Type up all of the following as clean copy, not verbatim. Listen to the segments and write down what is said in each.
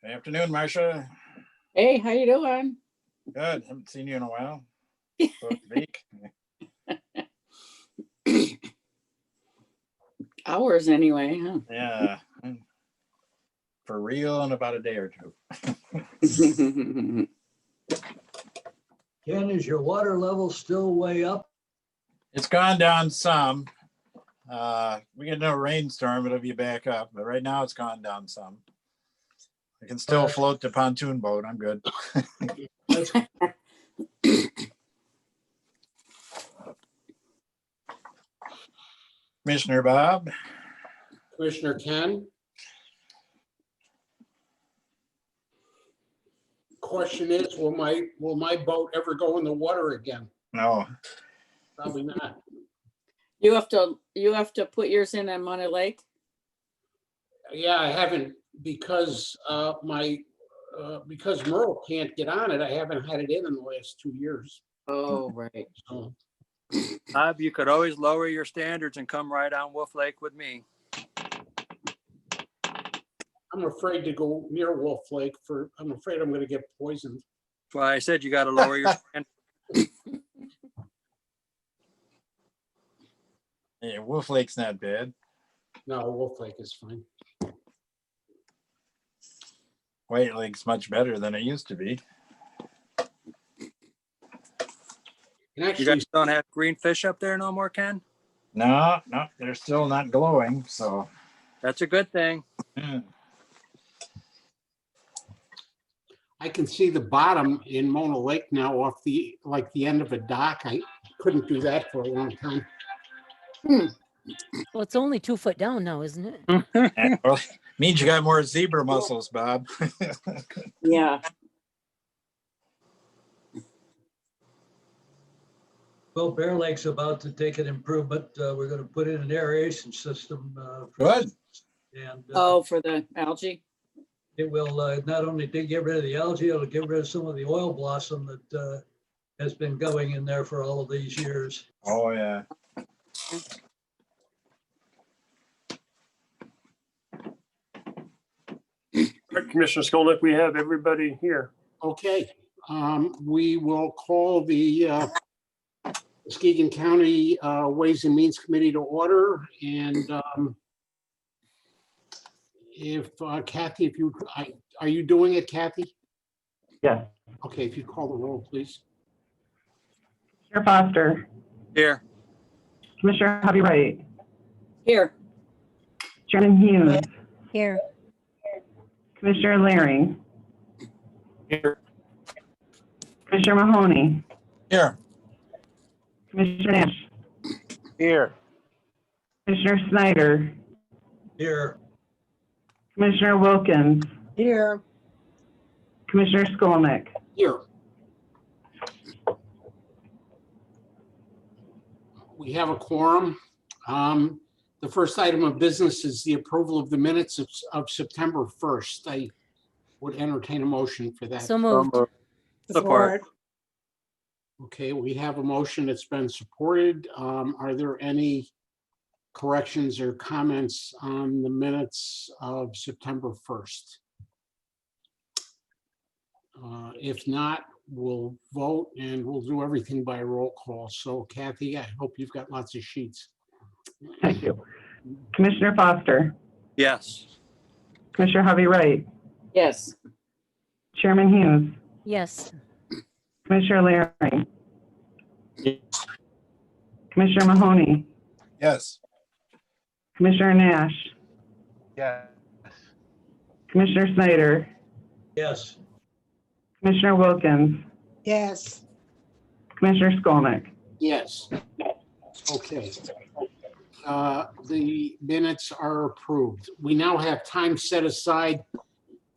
Good afternoon, Marcia. Hey, how you doing? Good. Haven't seen you in a while. So to speak. Hours anyway, huh? Yeah. For real in about a day or two. Ken, is your water level still way up? It's gone down some. We get no rainstorm, it'll be back up. But right now it's gone down some. I can still float the pontoon boat. I'm good. That's Commissioner Bob. Commissioner Ken? Question is, will my boat ever go in the water again? No. Probably not. You have to put yours in on Monterey Lake. Yeah, I haven't because because Merle can't get on it. I haven't had it in the last 2 years. Oh, right. So Bob, you could always lower your standards and come right on Wolf Lake with me. I'm afraid to go near Wolf Lake I'm afraid I'm going to get poisoned. That's why I said you got to lower your standards. Yeah, Wolf Lake's not bad. No, Wolf Lake is fine. White Lake's much better than it used to be. And You actually, guys don't have green fish up there no more, Ken? No, they're still not glowing. So That's a good thing. yeah. I can see the bottom in Mona Lake now off the end of a dock. I couldn't do that for a long time. Well, it's only 2 foot down now, isn't it? Yeah, well, means you got more zebra mussels, Bob. Yeah. Well, Bear Lake's about to take an improvement. We're going to put in an aeration system. Good. And Oh, for the algae. it will not only get rid of the algae, it'll get rid of some of the oil blossom that has been going in there for all of these years. Oh yeah. All right, Commissioner Skolnick, we have everybody here. Okay, we will call the Muskegon County Ways and Means Committee to order. And if Kathy, are you doing it, Kathy? Yes. Okay, if you call the roll, please. Commissioner Foster, Here. Commissioner Hovey Wright, Here. Chairman Hughes, Here. Commissioner Laring, Here. Commissioner Mahoney, Here. Commissioner Nash, Here. Commissioner Snyder, Here, Commissioner Wilkins, Here. Commissioner Skolnick. Here. We have a quorum. The first item of business is the approval of the minutes of September 1st. I would entertain a motion for that. So moved. Support. Okay, we have a motion that's been supported. Are there any corrections or comments on the minutes of September 1st? If not, we'll vote and we'll do everything by roll call. So Kathy, I hope you've got lots of sheets. Thank you. Commissioner Foster, Yes. Commissioner Hovey Wright, Yes. Chairman Hughes, Yes. Commissioner Laring, Commissioner Mahoney, Yes. Commissioner Nash, Yes. Commissioner Snyder, yes. Commissioner Wilkins, Yes. Commissioner Skolnick. Yes. Okay. The minutes are approved. We now have time set aside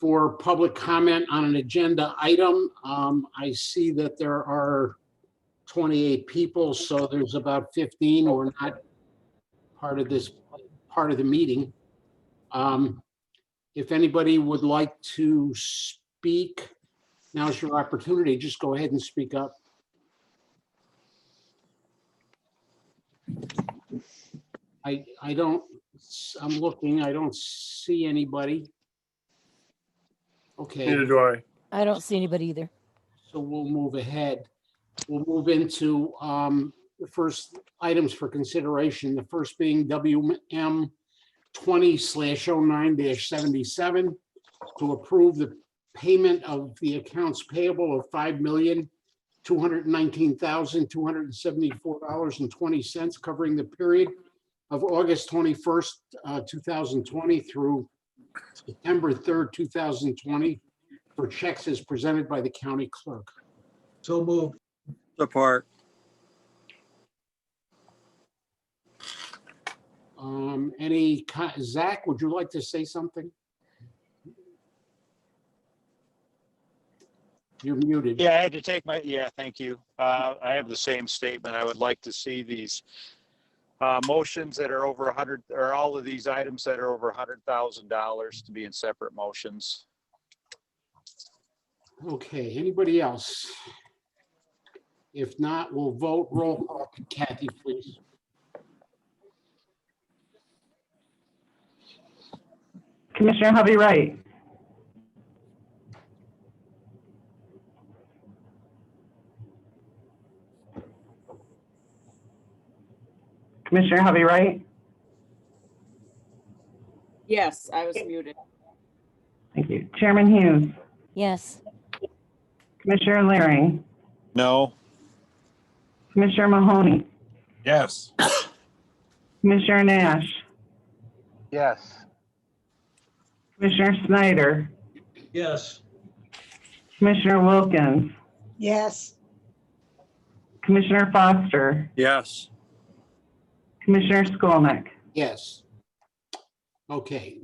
for public comment on an agenda item. I see that there are 28 people, so there's about 15 who are not part of the meeting. If anybody would like to speak, now's your opportunity. Just go ahead and speak up. I'm looking, I don't see anybody. Okay, Neither do I. I don't see anybody either. so we'll move ahead. We'll move into the first items for consideration, the first being WM 20/09-77 to approve the payment of the accounts payable of $5,219,274.20 covering the period of August 21st, 2020 through September 3rd, 2020 for checks as presented by the county clerk. So moved. Support. Zach, would you like to say something? You're muted. Yeah, I had to take my, yeah, thank you. I have the same statement. I would like to see these motions that are over 100, or all of these items that are over $100,000 to be in separate motions. Okay, anybody else? If not, we'll vote. Roll call. Kathy, please. Commissioner Hovey Wright, Commissioner Hovey Wright, Yes, I was muted. thank you. Chairman Hughes, Yes. Commissioner Laring, No. Commissioner Mahoney, Yes. Commissioner Nash, Yes. Commissioner Snyder, Yes. Commissioner Wilkins, yes, Commissioner Foster, Yes. Commissioner Skolnick. Yes. Okay.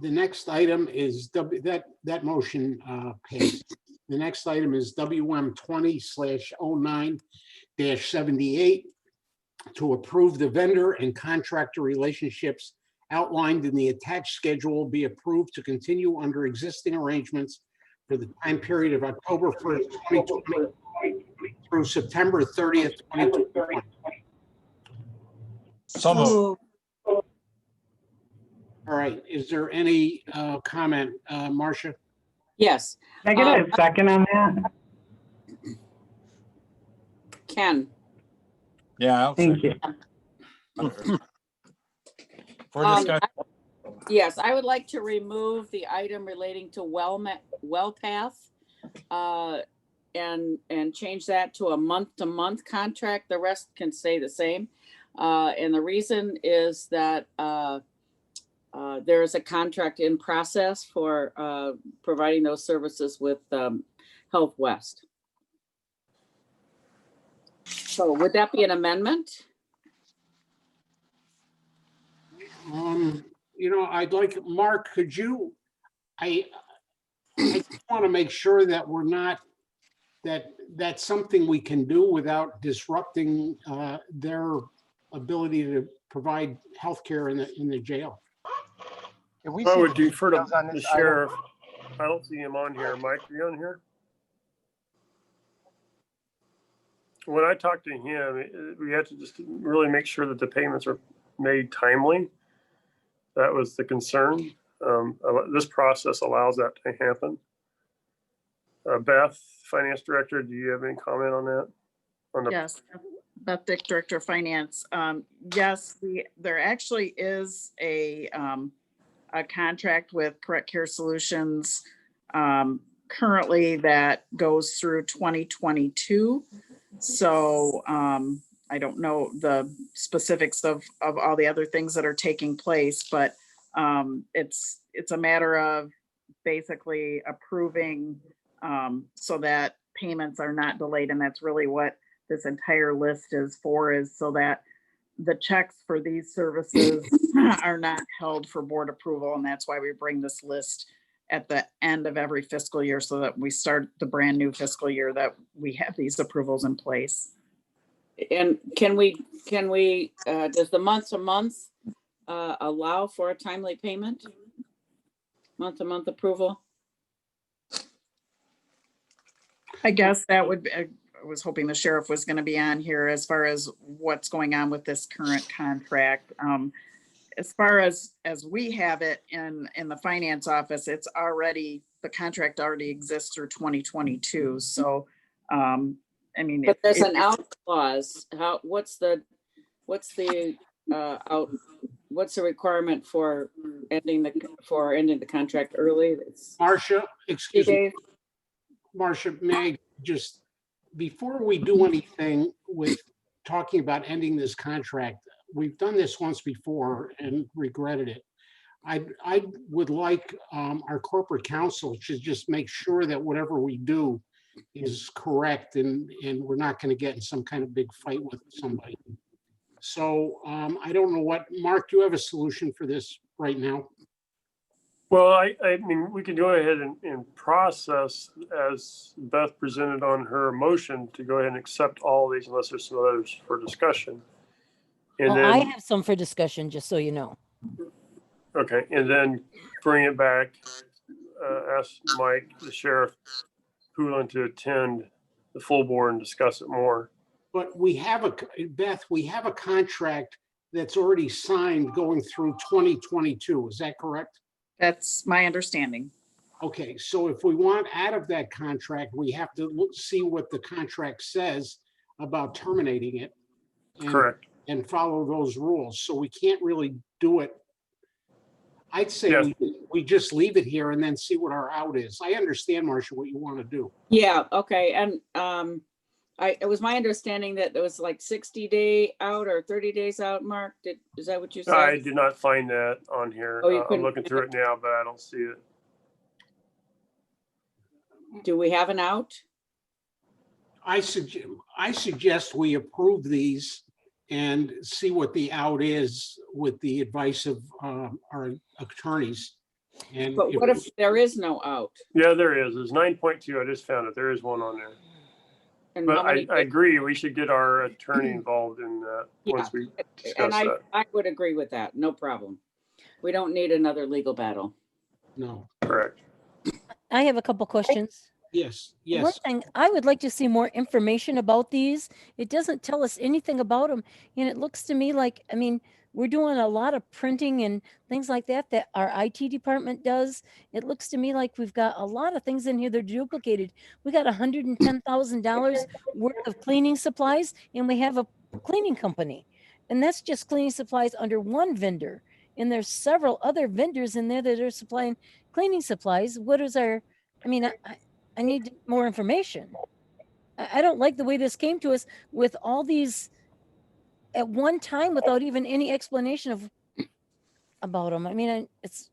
The next item is that motion passed. The next item is WM 20/09-78 to approve the vendor and contractor relationships outlined in the attached schedule be approved to continue under existing arrangements for the time period of October 1st, 2020 through September 30th, 2021. So moved. move, All right, is there any comment, Marcia? Yes, Negative, second on that. Ken, Yeah. I'll Thank you. second. For Um, discussion, yes, I would like to remove the item relating to WellPath. And change that to a month-to-month contract. The rest can stay the same. And the reason is that there is a contract in process for providing those services with Health West. So would that be an amendment? I'd like, Mark, could you, I want to make sure that we're not, that's something we can do without disrupting their ability to provide healthcare in the jail. I would defer to the sheriff. I don't see him on here. Mike, are you on here? When I talked to him, we had to just really make sure that the payments are made timely. That was the concern. This process allows that to happen. Beth, Finance Director, do you have any comment on that? Yes, Beth Dick, Director of Finance. Yes, there actually is a contract with Correct Care Solutions currently that goes through 2022. So I don't know the specifics of all the other things that are taking place, but it's a matter of basically approving so that payments are not delayed. And that's really what this entire list is for, is so that the checks for these services are not held for board approval. And that's why we bring this list at the end of every fiscal year, so that we start the brand new fiscal year that we have these approvals in place. And can we, does the month-to-month allow for a timely payment? Month-to-month approval? I guess that would be, I was hoping the sheriff was going to be on here as far as what's going on with this current contract. as far as we have it in the finance office, it's already, the contract already exists through 2022. So, I mean. But there's if- an out clause. What's the out, what's the requirement for ending the contract early? It's Marcia, 60 excuse me, days. Marcia, may I just, before we do anything with talking about ending this contract, we've done this once before and regretted it. I would like our corporate counsel to just make sure that whatever we do is correct and we're not going to get in some kind of big fight with somebody. So I don't know what, Mark, do you have a solution for this right now? Well, I mean, we can go ahead and process as Beth presented on her motion to go ahead and accept all these unless there's some others for discussion. And Well, I then, have some for discussion, just so you know. okay, and then bring it back, ask Mike, the sheriff, Poulin to attend the full board and discuss it more. But we have Beth, we have a contract that's already signed going through 2022. Is that correct? That's my understanding. Okay, so if we want out of that contract, we have to see what the contract says about terminating it. Correct. And follow those rules. So we can't really do it. I'd say Yes. we just leave it here and then see what our out is. I understand, Marcia, what you want to do. Yeah, okay, and it was my understanding that there was like 60-day out or 30 days out, Mark. Is that what you said? I did not find that on here. Oh, you I'm couldn't looking find through it now, but I don't see it. Do we have an out? I suggest we approve these and see what the out is with the advice of our attorneys. And But what if there is no out? Yeah, there is. There's 9.2. I just found it. There is one on there. And But how many I agree, we should get our attorney involved in that once we discuss And that. I would agree with that, no problem. We don't need another legal battle. No, Correct. I have a couple questions. yes, One yes. thing, I would like to see more information about these. It doesn't tell us anything about them. And it looks to me like, I mean, we're doing a lot of printing and things like that our IT department does. It looks to me like we've got a lot of things in here that are duplicated. We got $110,000 worth of cleaning supplies and we have a cleaning company. And that's just cleaning supplies under one vendor. And there's several other vendors in there that are supplying cleaning supplies. What is our, I mean, I need more information. I don't like the way this came to us with all these at one time without even any explanation about them. I mean, it's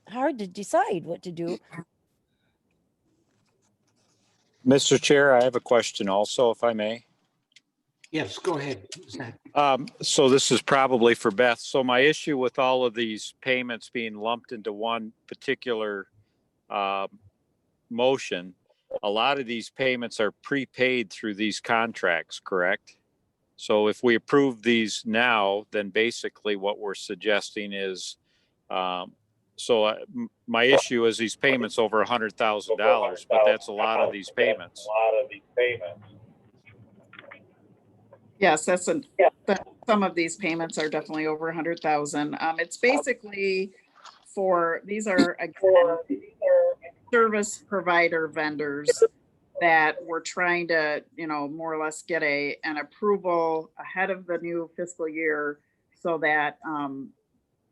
hard to decide what to do. Mr. Chair, I have a question also, if I may. Yes, go ahead, Zach. So this is probably for Beth. So my issue with all of these payments being lumped into one particular motion, a lot of these payments are prepaid through these contracts, correct? So if we approve these now, then basically what we're suggesting is, my issue is these payments over $100,000, but that's a lot of these payments. Yes, some of these payments are definitely over 100,000. It's basically these are again, service provider vendors that we're trying to, more or less get an approval ahead of the new fiscal year so that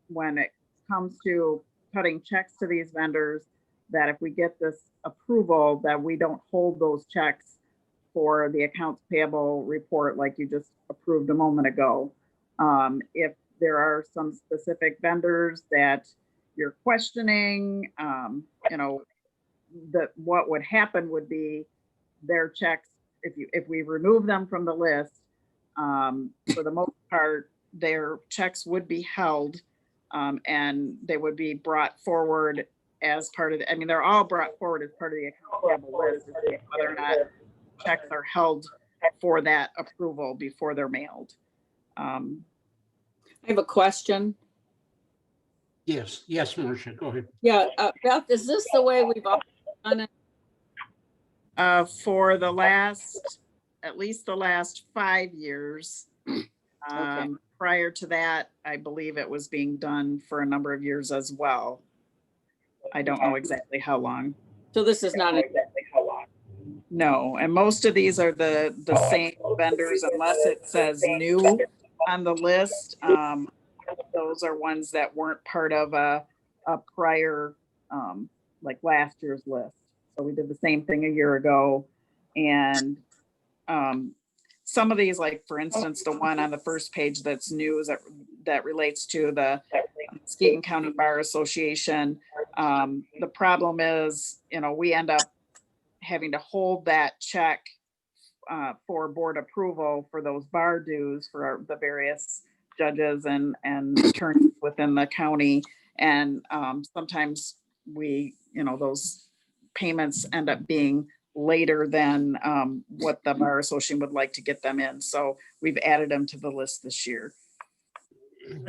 when it comes to cutting checks to these vendors, that if we get this approval, that we don't hold those checks for the accounts payable report like you just approved a moment ago. If there are some specific vendors that you're questioning, what would happen would be their checks, if we remove them from the list, for the most part, their checks would be held and they would be brought forward as part of they're all brought forward as part of the account payable list, whether or not checks are held for that approval before they're mailed. I have a question. Yes, Marcia, go ahead. Yeah, Beth, is this the way we've always done it? For at least the last 5 years, Okay. Prior to that, I believe it was being done for a number of years as well. I don't know exactly how long. So this is not, No, and most of these are the same vendors unless it says new on the list. Those are ones that weren't part of a prior, like last year's list. So we did the same thing a year ago. And some of these, like for instance, the one on the first page that's new is that relates to the Muskegon County Bar Association. The problem is, we end up having to hold that check for board approval for those bar dues for the various judges and attorneys within the county. And sometimes those payments end up being later than what the Bar Association would like to get them in. So we've added them to the list this year.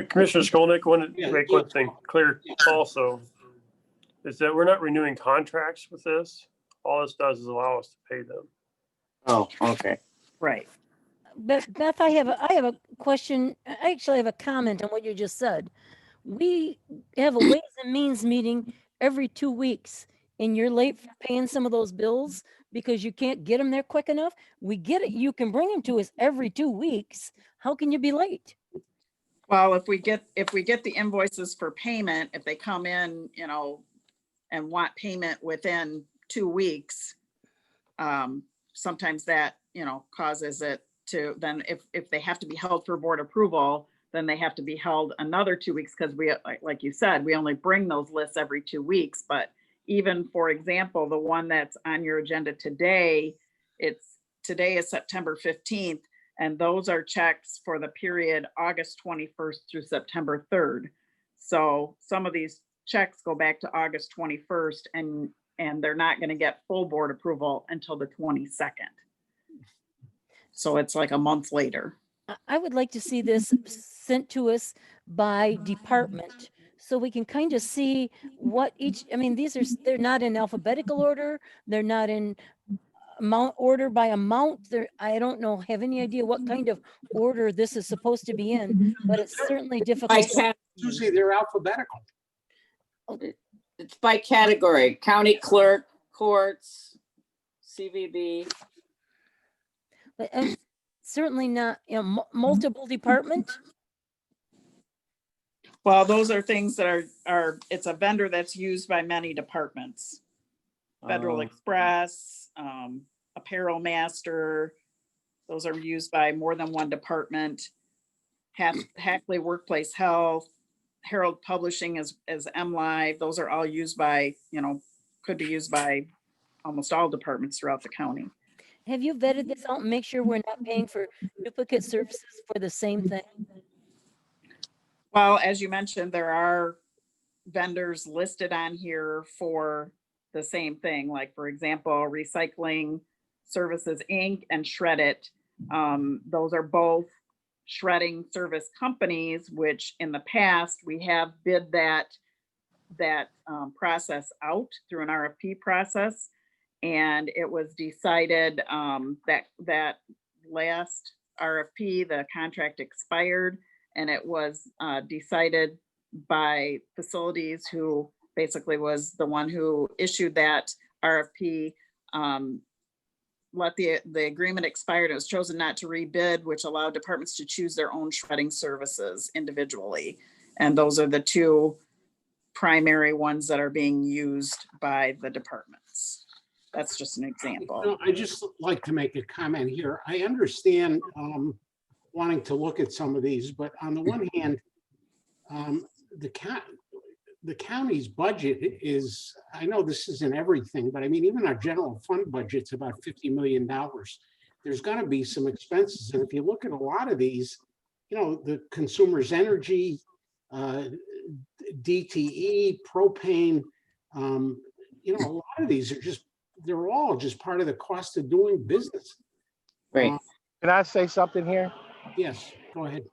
Commissioner Skolnick, wanted to make one thing clear also, is that we're not renewing contracts with this. All this does is allow us to pay them. Oh, okay. Right. Beth, I have a question. I actually have a comment on what you just said. We have a Ways and Means meeting every 2 weeks, and you're late for paying some of those bills because you can't get them there quick enough. We get it. You can bring them to us every 2 weeks. How can you be late? Well, if we get the invoices for payment, if they come in, and want payment within 2 weeks, sometimes that, causes it to, then if they have to be held for board approval, then they have to be held another 2 weeks because we, like you said, we only bring those lists every 2 weeks. But even, for example, the one that's on your agenda today, today is September 15th, and those are checks for the period August 21st through September 3rd. So some of these checks go back to August 21st, and they're not going to get full board approval until the 22nd. So it's like a month later. I would like to see this sent to us by department so we can kind of see what each, I mean, they're not in alphabetical order. They're not in amount order by amount. I don't know, have any idea what kind of order this is supposed to be in, but it's certainly difficult. Usually they're alphabetical. it's by category: county clerk, courts, CVB. But certainly not, multiple department. Well, those are things that are it's a vendor that's used by many departments. Federal Express, Apparel Master, those are used by more than one department. Hackley Workplace Health, Herald Publishing as MLive, those are all used by, could be used by almost all departments throughout the county. Have you vetted this out and make sure we're not paying for duplicate services for the same thing? Well, as you mentioned, there are vendors listed on here for the same thing, like for example, Recycling Services Inc. and Shred It. Those are both shredding service companies, which in the past we have bid that process out through an RFP process. And it was decided that last RFP, the contract expired, and it was decided by Facilities, who basically was the one who issued that RFP, let the agreement expired. It was chosen not to rebid, which allowed departments to choose their own shredding services individually. And those are the two primary ones that are being used by the departments. That's just an example. I just like to make a comment here. I understand wanting to look at some of these, but on the one hand, the county's budget is, I know this isn't everything, but I mean, even our general fund budget's about $50 million. There's going to be some expenses. And if you look at a lot of these, the Consumers Energy, DTE, propane, a lot of these are they're all just part of the cost of doing business. Right. Can I say something here? Yes, go ahead.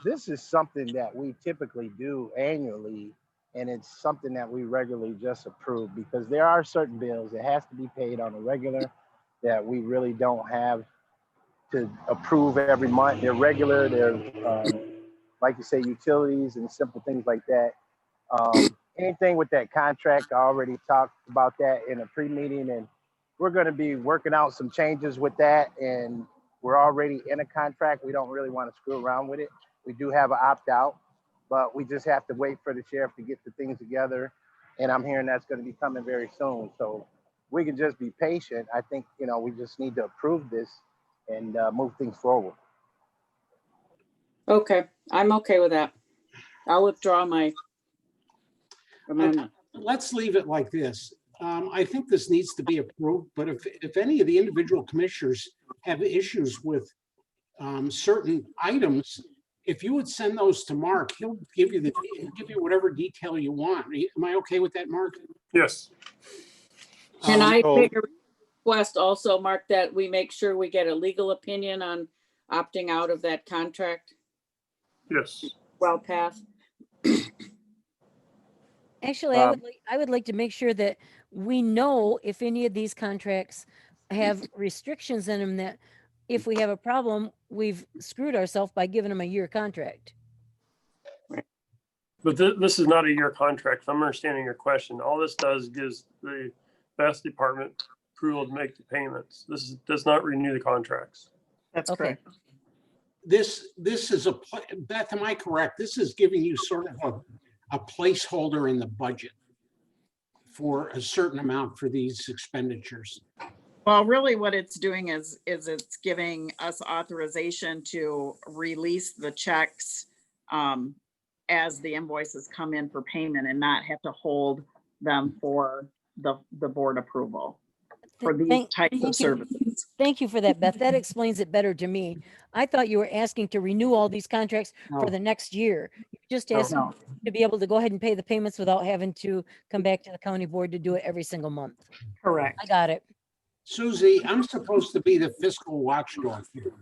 This is something that we typically do annually, and it's something that we regularly just approve because there are certain bills that has to be paid on a regular that we really don't have to approve every month. They're regular, they're, like you say, utilities and simple things like that. Anything with that contract, I already talked about that in a pre-meeting, and we're gonna be working out some changes with that, and we're already in a contract. We don't really want to screw around with it. We do have an opt-out, but we just have to wait for the sheriff to get the things together. And I'm hearing that's gonna be coming very soon. So we can just be patient. I think, we just need to approve this and move things forward. Okay, I'm okay with that. I'll withdraw my amendment. Let's leave it like this. I think this needs to be approved, but if any of the individual commissioners have issues with certain items, if you would send those to Mark, he'll give you whatever detail you want. Am I okay with that, Mark? Yes. Can I so- make a request also, Mark, that we make sure we get a legal opinion on opting out of that contract? Yes. Well, path. Actually, I would like to make sure that we know if any of these contracts have restrictions in them that if we have a problem, we've screwed ourselves by giving them a year contract. But this is not a year contract. If I'm understanding your question. All this does gives the best department approval to make the payments. Does not renew the contracts. That's Okay. correct. This is Beth, am I correct? This is giving you sort of a placeholder in the budget for a certain amount for these expenditures. Well, really what it's doing is it's giving us authorization to release the checks as the invoices come in for payment and not have to hold them for the board approval for these types of services. Thank you for that, Beth. That explains it better to me. I thought you were asking to renew all these contracts for No. the next year. You just asked No. to be able to go ahead and pay the payments without having to come back to the county board to do it every single month. Correct. I got it. Susie, I'm supposed to be the fiscal watchdog here.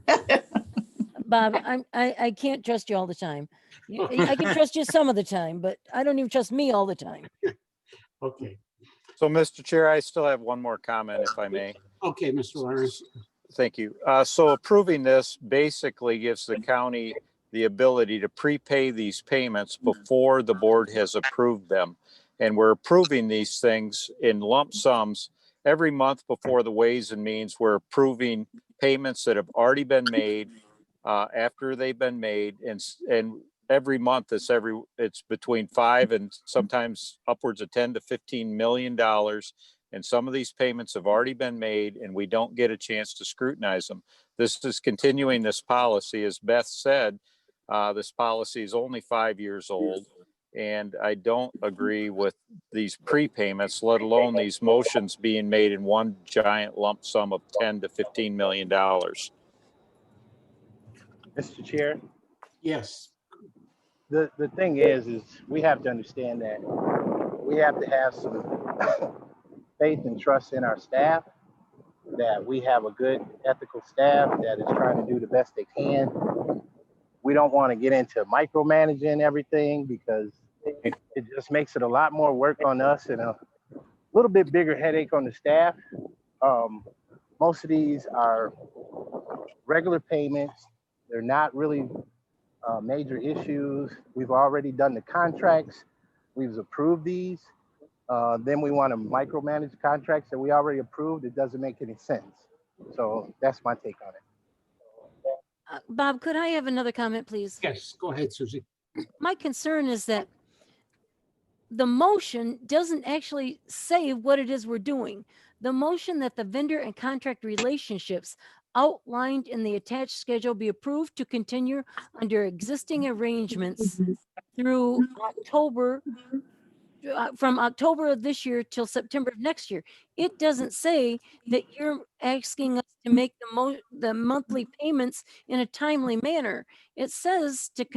Bob, I can't trust you all the time. I can trust you some of the time, but I don't even trust me all the time. Okay, So, Mr. Chair, I still have one more comment, if I may. okay, Mr. Lawrence. Thank you. So approving this basically gives the county the ability to prepay these payments before the board has approved them. And we're approving these things in lump sums every month before the Ways and Means. We're approving payments that have already been made after they've been made. And every month it's between $5 and sometimes upwards of $10 to $15 million. And some of these payments have already been made and we don't get a chance to scrutinize them. This is continuing this policy. As Beth said, this policy is only 5 years old. And I don't agree with these prepayments, let alone these motions being made in one giant lump sum of $10 to $15 million. Mr. Chair, Yes, the thing is we have to understand that we have to have some faith and trust in our staff, that we have a good ethical staff that is trying to do the best they can. We don't want to get into micromanaging everything because it just makes it a lot more work on us and a little bit bigger headache on the staff. Most of these are regular payments. They're not really major issues. We've already done the contracts. We've approved these. Then we want to micromanage contracts that we already approved. It doesn't make any sense. So that's my take on it. Bob, could I have another comment, please? yes, go ahead, Susie. My concern is that the motion doesn't actually say what it is we're doing. The motion that the vendor and contract relationships outlined in the attached schedule be approved to continue under existing arrangements through October, from October of this year till September of next year. It doesn't say that you're asking us to make the monthly payments in a timely manner. It says that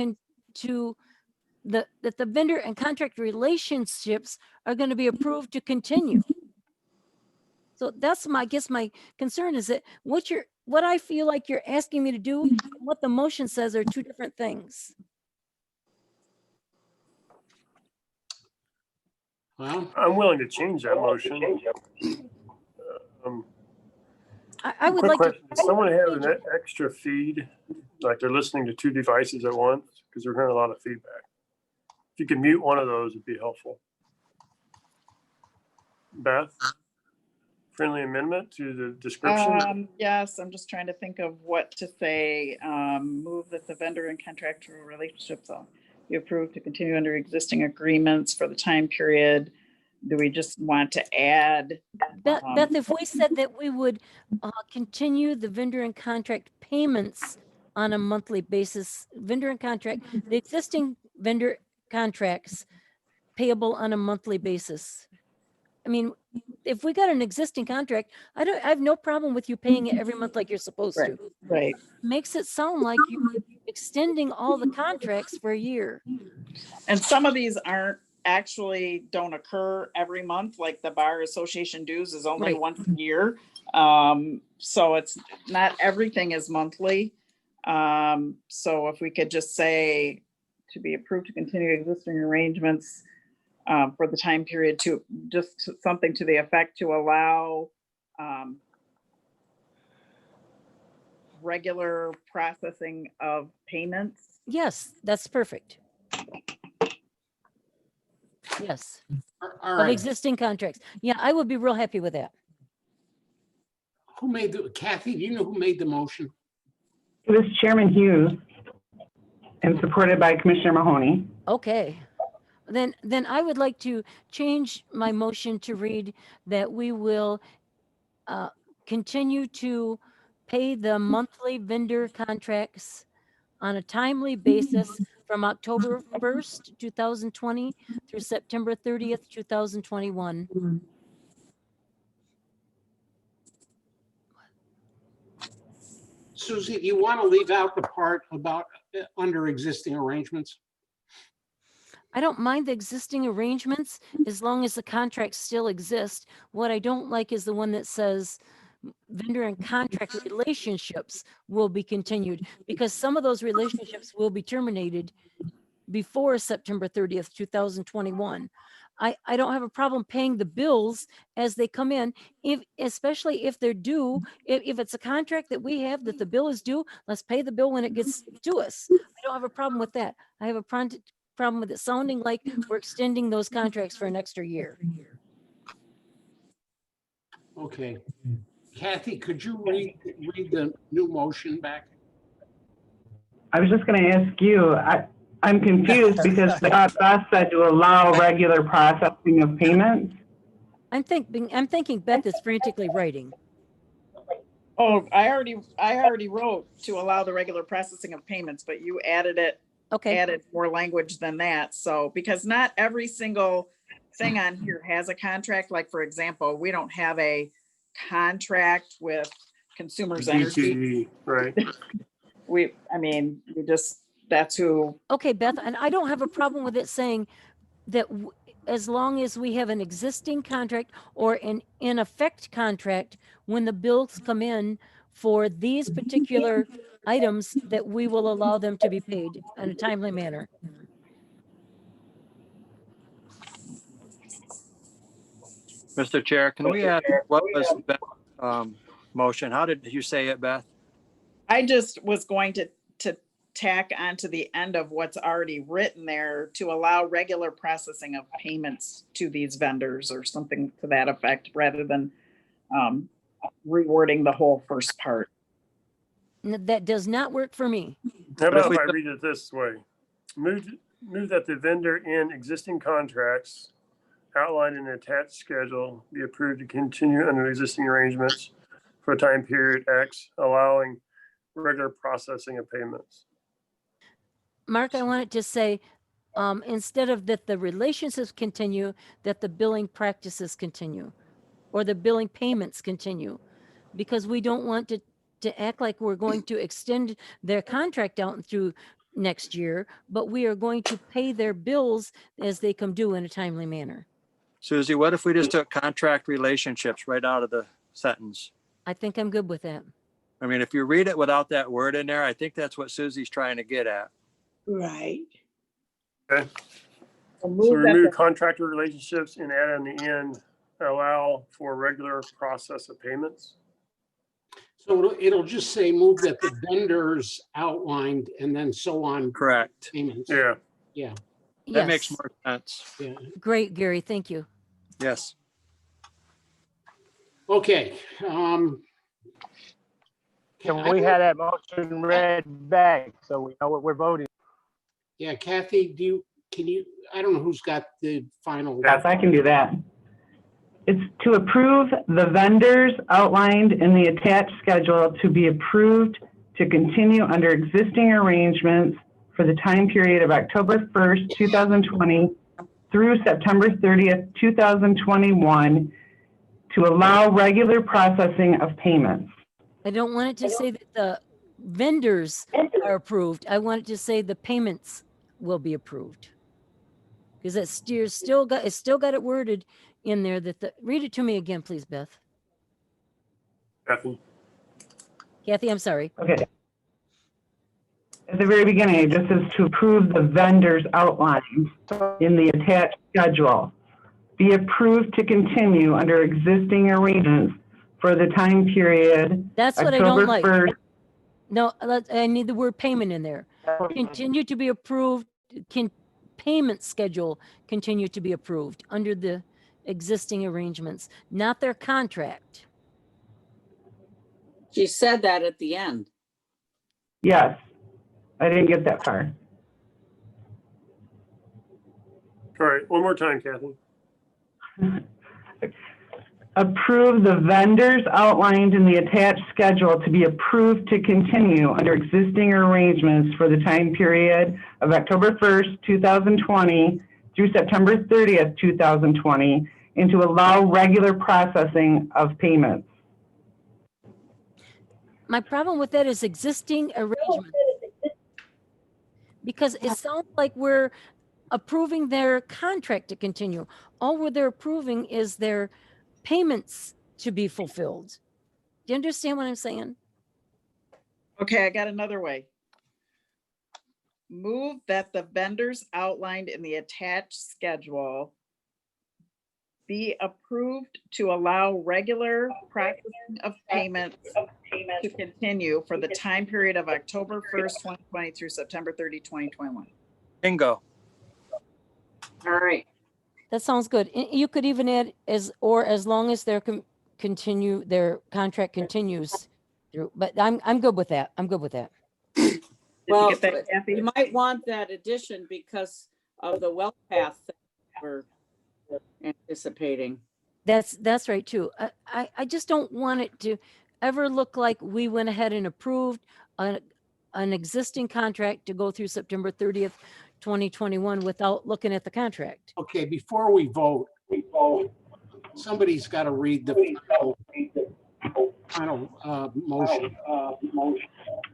the vendor and contract relationships are going to be approved to continue. So that's I guess my concern is that what I feel like you're asking me to do and what the motion says are two different things. Well, I'm willing to change that motion. I would Quick like to. question. Does someone have an extra feed, like they're listening to two devices at once? Because we're hearing a lot of feedback. If you could mute one of those, it'd be helpful. Beth? Friendly amendment to the description? Yes, I'm just trying to think of what to say. Move that the vendor and contractual relationships be approved to continue under existing agreements for the time period. Do we just want to add? Beth, if we said that we would continue the vendor and contract payments on a monthly basis, vendor and contract, the existing vendor contracts payable on a monthly basis. I mean, if we got an existing contract, I have no problem with you paying it every month like you're supposed to. Right. Makes it sound like you're extending all the contracts for a year. And some of these don't occur every month, like the bar association dues is only Right. once a year. So it's not everything is monthly. So if we could just say to be approved to continue existing arrangements for the time period, to just something to the effect to allow regular processing of payments. Yes, that's perfect. Yes, All of right. existing contracts. Yeah, I would be real happy with that. Who made Kathy, do you know who made the motion? It was Chairman Hughes and supported by Commissioner Mahoney. Okay. Then I would like to change my motion to read that we will continue to pay the monthly vendor contracts on a timely basis from October 1st, 2020 through September 30th, 2021. Susie, do you want to leave out the part about under existing arrangements? I don't mind the existing arrangements as long as the contracts still exist. What I don't like is the one that says vendor and contract relationships will be continued, because some of those relationships will be terminated before September 30th, 2021. I don't have a problem paying the bills as they come in, especially if they're due. If it's a contract that we have that the bill is due, let's pay the bill when it gets to us. I don't have a problem with that. I have a problem with it sounding like we're extending those contracts for an extra year. Okay. Kathy, could you read the new motion back? I was just going to ask you, I'm confused because I thought Beth said to allow regular processing of payments. I'm thinking Beth is frantically writing. Oh, I already wrote to allow the regular processing of payments, but you added more language than that. So, because not every single thing on here has a contract. Like, for example, we don't have a contract with Consumers Energy. Right. That's who. Okay, Beth, and I don't have a problem with it saying that as long as we have an existing contract or an in effect contract, when the bills come in for these particular items, that we will allow them to be paid in a timely manner. Mr. Chair, can we ask what was Beth's motion? How did you say it, Beth? I just was going to tack onto the end of what's already written there to allow regular processing of payments to these vendors or something to that effect, rather than rewording the whole first part. That does not work for me. How about if I read it this way? Move that the vendor in existing contracts outlined in the attached schedule be approved to continue under existing arrangements for a time period X, allowing regular processing of payments. Mark, I want it to say, instead of that the relationships continue, that the billing practices continue, or the billing payments continue, because we don't want to act like we're going to extend their contract out through next year, but we are going to pay their bills as they come due in a timely manner. Susie, what if we just took contract relationships right out of the sentence? I think I'm good with that. I mean, if you read it without that word in there, I think that's what Susie's trying to get at. Right. Okay. So remove contractor relationships and add on the end, allow for regular process of payments. So it'll just say move that the vendors outlined and then so on Correct. payments. Yeah. Yeah, That makes Yes, more sense. yeah. great, Gary, thank you. Yes. Okay. Can we have that motion read back so we know what we're voting? Yeah, Kathy, I don't know who's got the final. Yes, I can do that. It's to approve the vendors outlined in the attached schedule to be approved to continue under existing arrangements for the time period of October 1st, 2020 through September 30th, 2021 to allow regular processing of payments. I don't want it to say that the vendors are approved. I want it to say the payments will be approved. Because it's still got it worded in there that read it to me again, please, Beth. Kathy. Kathy, I'm sorry. Okay. At the very beginning, it just says to approve the vendors outlined in the attached schedule. Be approved to continue under existing arrangements for the time period. That's what I don't October like. 1st. No, I need the word payment in there. Continue to be approved, payment schedule continue to be approved under the existing arrangements, not their contract. She said that at the end. Yes, I didn't get that far. All right, one more time, Kathy. Approve the vendors outlined in the attached schedule to be approved to continue under existing arrangements for the time period of October 1st, 2020 through September 30th, 2020, and to allow regular processing of payments. My problem with that is existing arrangements. Because it sounds like we're approving their contract to continue. All they're approving is their payments to be fulfilled. Do you understand what I'm saying? Okay, I got another way. Move that the vendors outlined in the attached schedule be approved to allow regular processing of payments to continue for the time period of October 1st, 2020 through September 30, 2021. Bingo. All right. That sounds good. You could even add as long as their their contract continues through, but I'm good with that. I'm good with that. Did Well, you get that, Kathy? you might want that addition because of the well path that we're anticipating. That's right too. I just don't want it to ever look like we went ahead and approved an existing contract to go through September 30th, 2021 without looking at the contract. Okay, before we vote, somebody's got to read the final motion.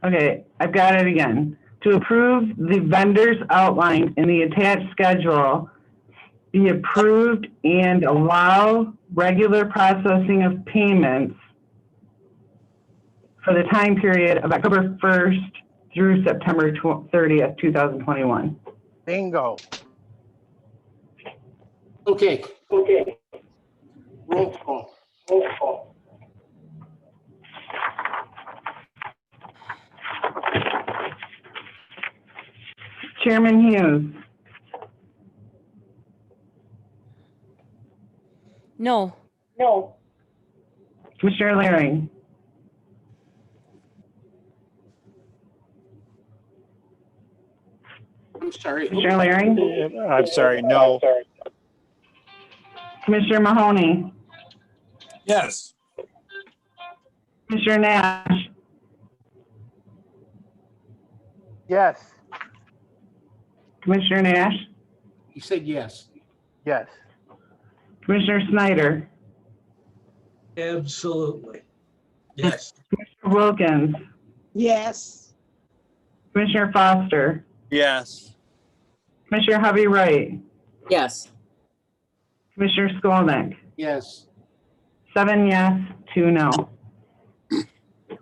Okay, I've got it again. To approve the vendors outlined in the attached schedule be approved and allow regular processing of payments for the time period of October 1st through September 30th, 2021. Bingo. Okay. Roll call. Chairman Hughes, No, Commissioner Laring, I'm sorry. Commissioner Laring, I'm sorry, no. Commissioner Mahoney, Yes. Commissioner Nash, Yes. Commissioner Nash, He said yes. Yes. Commissioner Snyder, Absolutely. Yes. Commissioner Wilkins, Yes. Commissioner Foster, Yes. Commissioner Hovey Wright, Yes. Commissioner Skolnick, Yes. 7 yes, 2 no.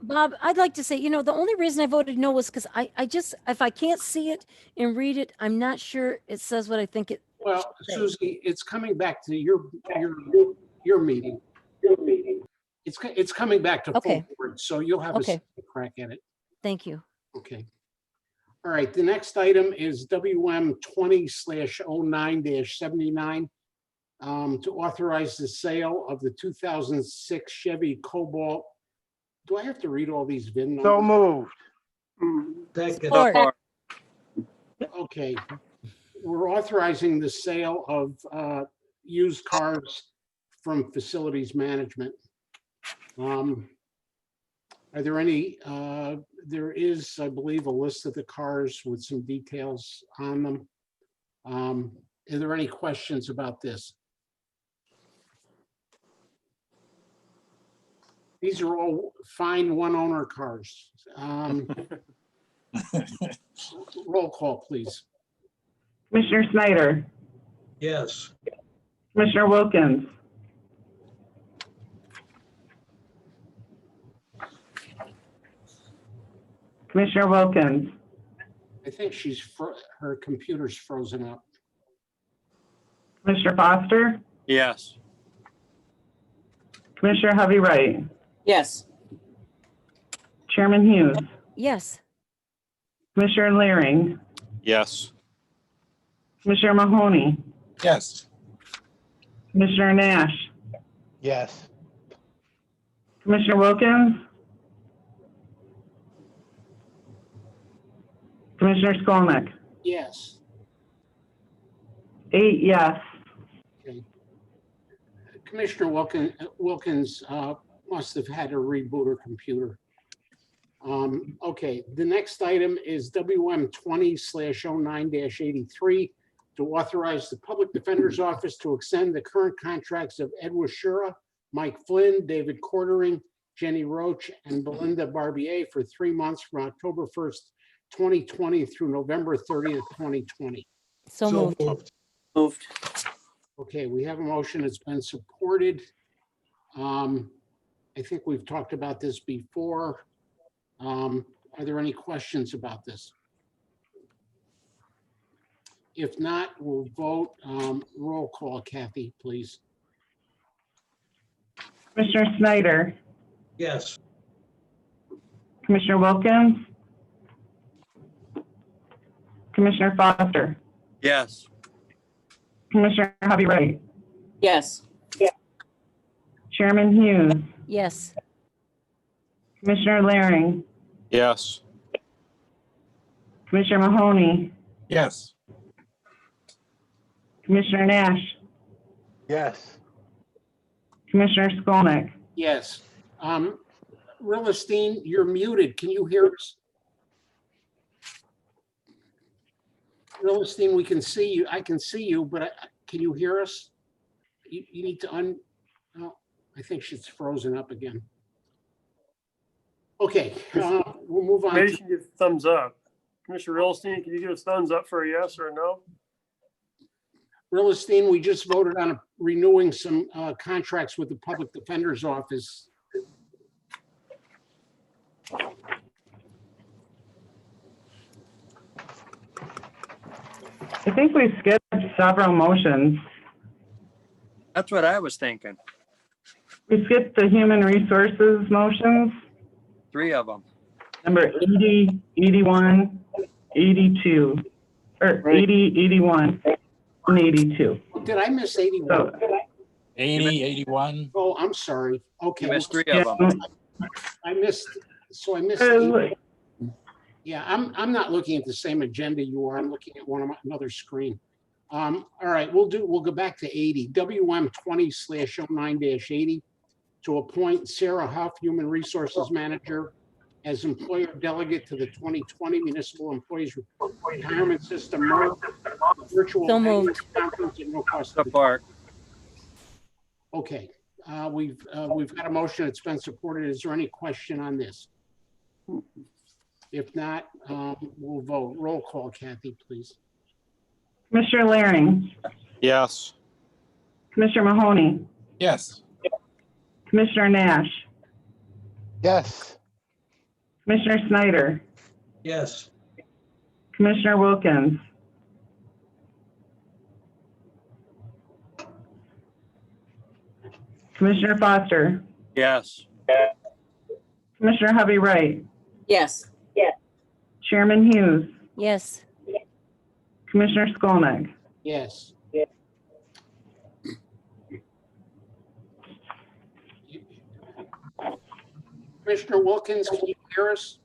Bob, I'd like to say, the only reason I voted no was because I just, if I can't see it and read it, I'm not sure it says what I think it. Well, Susie, it's coming back to your meeting. It's coming back to full Okay. board board, so you'll have a Okay. second crack at it. Thank you. Okay. All right, the next item is WM 20/09-79 to authorize the sale of the 2006 Chevy Cobalt. Do I have to read all these VIN So numbers? moved. Second. Support. Support. Okay. We're authorizing the sale of used cars from facilities management. Are there any, there is, I believe, a list of the cars with some details on them. Are there any questions about this? These are all fine one-owner cars. Roll call, please. Commissioner Snyder, Yes. Commissioner Wilkins, Commissioner Wilkins, I think her computer's frozen up. Commissioner Foster, Yes. Commissioner Hovey Wright, Yes. Chairman Hughes, Yes. Commissioner Laring, Yes. Commissioner Mahoney, Yes. Commissioner Nash, Yes. Commissioner Wilkins, Commissioner Skolnick, Yes. 8 yes. Commissioner Wilkins must have had to reboot her computer. Okay, the next item is WM 20/09-83 to authorize the Public Defender's Office to extend the current contracts of Ed Washura, Mike Flynn, David Quartering, Jenny Roach, and Belinda Barbier for 3 months from October 1st, 2020 through November 30th, 2020. So moved. Moved. Okay, we have a motion. It's been supported. I think we've talked about this before. Are there any questions about this? If not, we'll vote. Roll call, Kathy, please. Commissioner Snyder, Yes. Commissioner Wilkins, Commissioner Foster, Yes. Commissioner Hovey Wright, Yes. Chairman Hughes, Yes. Commissioner Laring, Yes. Commissioner Mahoney, Yes. Commissioner Nash, Yes. Commissioner Skolnick, Yes. Relisteen, you're muted. Can you hear us? Relisteen, we can see you. I can see you, but can you hear us? You need to oh, I think she's frozen up again. Okay, we'll move on. Maybe to- she can give thumbs up. Commissioner Reelstein, can you give us thumbs up for a yes or a no? Relisteen, we just voted on renewing some contracts with the Public Defender's Office. I think we skipped several motions. That's what I was thinking. We skipped the human resources motions, 3 of them. number 80, 81, 82, or Right. 80, 81, and 82. Did I miss 81? So, 80, 81. Oh, I'm sorry. Okay. You missed 3 yeah, of them. I missed, so I missed. uh, Yeah, I'm not looking at the same agenda you are. I'm looking at another screen. All right, we'll go back to 80. WM 20/09-80 to appoint Sarah Huff, Human Resources Manager, as employer delegate to the 2020 Municipal Employees Retirement System MERP virtual So annual moved. conference at no cost. to the- Support. Okay, we've got a motion. It's been supported. Is there any question on this? If not, we'll vote. Roll call, Kathy, please. Commissioner Laring, Yes. Commissioner Mahoney, Yes. Commissioner Nash, Yes. Commissioner Snyder, Yes. Commissioner Wilkins, Commissioner Foster, Yes. Commissioner Hovey Wright, Yes. Chairman Hughes, Yes. Commissioner Skolnick. Yes. Commissioner Wilkins, can you hear us?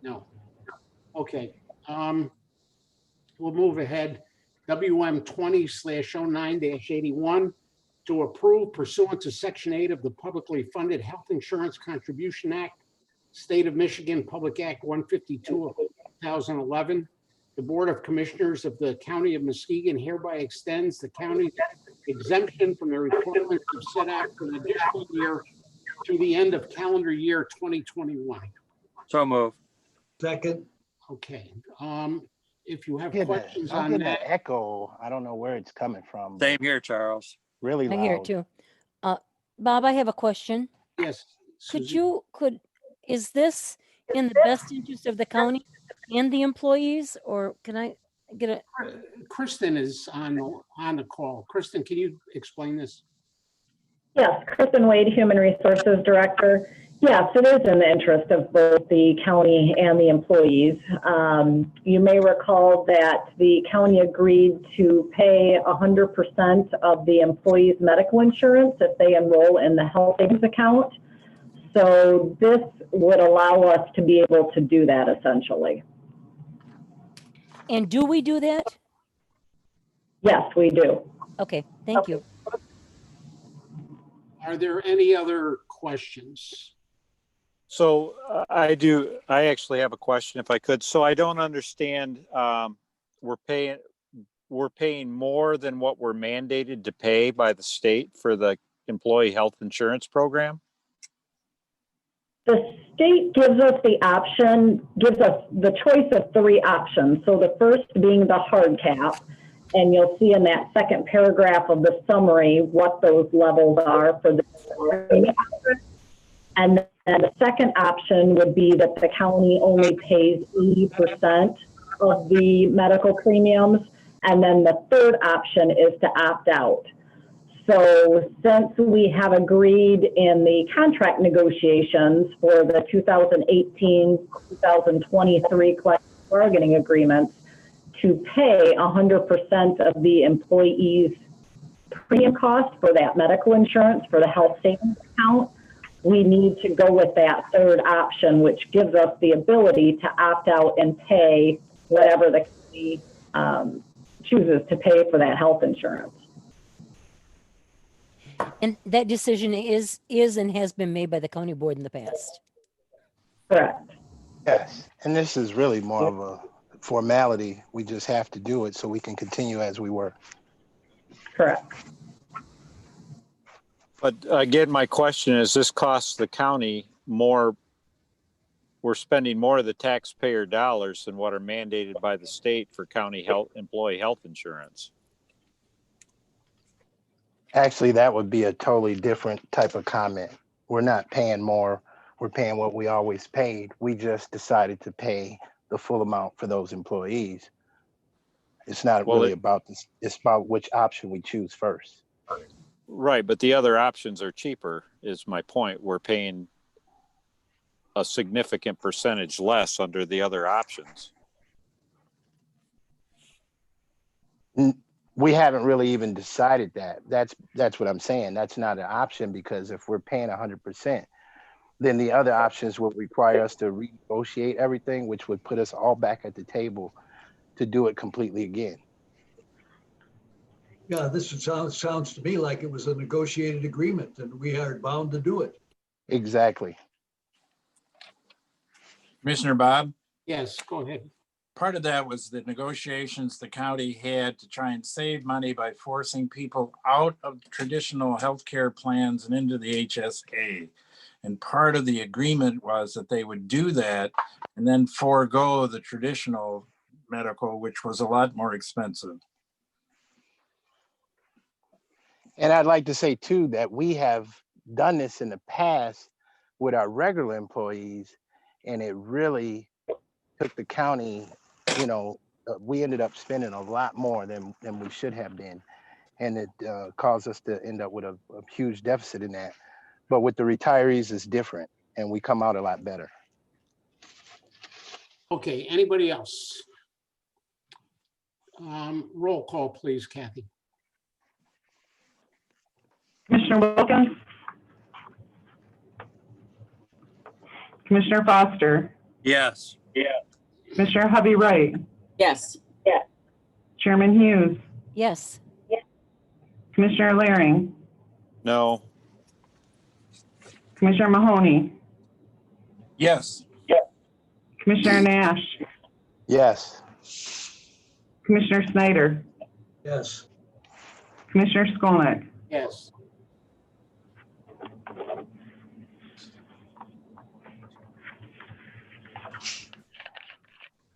No. Okay. We'll move ahead. WM 20/09-81 to approve pursuant to Section 8 of the Publicly Funded Health Insurance Contribution Act, State of Michigan Public Act 152 of 2011. The Board of Commissioners of the County of Muskegon hereby extends the county's exemption from the requirements of said act for an additional year through the end of calendar year 2021. So move. Second, Okay. If you have Getting questions I'm on getting an that, echo. I don't know where it's coming from. Same here, Charles. Really I hear it loud. too. Bob, I have a question. yes. Could Susan? is this in the best interest of the county and the employees, or can I get a, Kristen is on the call. Kristen, can you explain this? Yes, Kristen Wade, Human Resources Director. Yes, it is in the interest of both the county and the employees. You may recall that the county agreed to pay 100% of the employees' medical insurance if they enroll in the health savings account. So this would allow us to be able to do that essentially. and do we do that? Yes, we do. Okay, thank you. Are there any other questions? So I actually have a question if I could. So I don't understand, we're paying more than what we're mandated to pay by the state for the employee health insurance program? The state gives us the option, gives us the choice of 3 options. So the first being the hard cap, and you'll see in that second paragraph of the summary what those levels are for the and then the second option would be that the county only pays 80% of the medical premiums. And then the third option is to opt out. So since we have agreed in the contract negotiations for the 2018-2023 collective bargaining agreements to pay 100% of the employees' premium cost for that medical insurance for the health savings account, we need to go with that third option, which gives us the ability to opt out and pay whatever the county chooses to pay for that health insurance. And that decision is and has been made by the county board in the past. Correct. Yes, and this is really more of a formality. We just have to do it so we can continue as we were. Correct. But again, my question is, this costs the county more, we're spending more of the taxpayer dollars than what are mandated by the state for county health, employee health insurance. Actually, that would be a totally different type of comment. We're not paying more. We're paying what we always paid. We just decided to pay the full amount for those employees. It's not Well, really about this. It's about which option we choose first. Right, but the other options are cheaper, is my point. We're paying a significant percentage less under the other options. We haven't really even decided that. That's what I'm saying. That's not an option, because if we're paying 100%, then the other options would require us to renegotiate everything, which would put us all back at the table to do it completely again. yeah, this sounds to me like it was a negotiated agreement and we are bound to do it. Exactly. Commissioner Bob, Yes, go ahead. part of that was the negotiations the county had to try and save money by forcing people out of traditional healthcare plans and into the HSA. And part of the agreement was that they would do that and then forego the traditional medical, which was a lot more expensive. And I'd like to say too, that we have done this in the past with our regular employees, and it really took the county, we ended up spending a lot more than we should have been. And it caused us to end up with a huge deficit in that. But with the retirees, it's different and we come out a lot better. Okay, anybody else? Roll call, please, Kathy. Commissioner Wilkins? Commissioner Foster? Yes. Commissioner Hovey Wright? Yes. Chairman Hughes? Yes. Commissioner Laring? No. Commissioner Mahoney? Yes. Commissioner Nash? Yes. Commissioner Snyder? Yes. Commissioner Skolnick? Yes.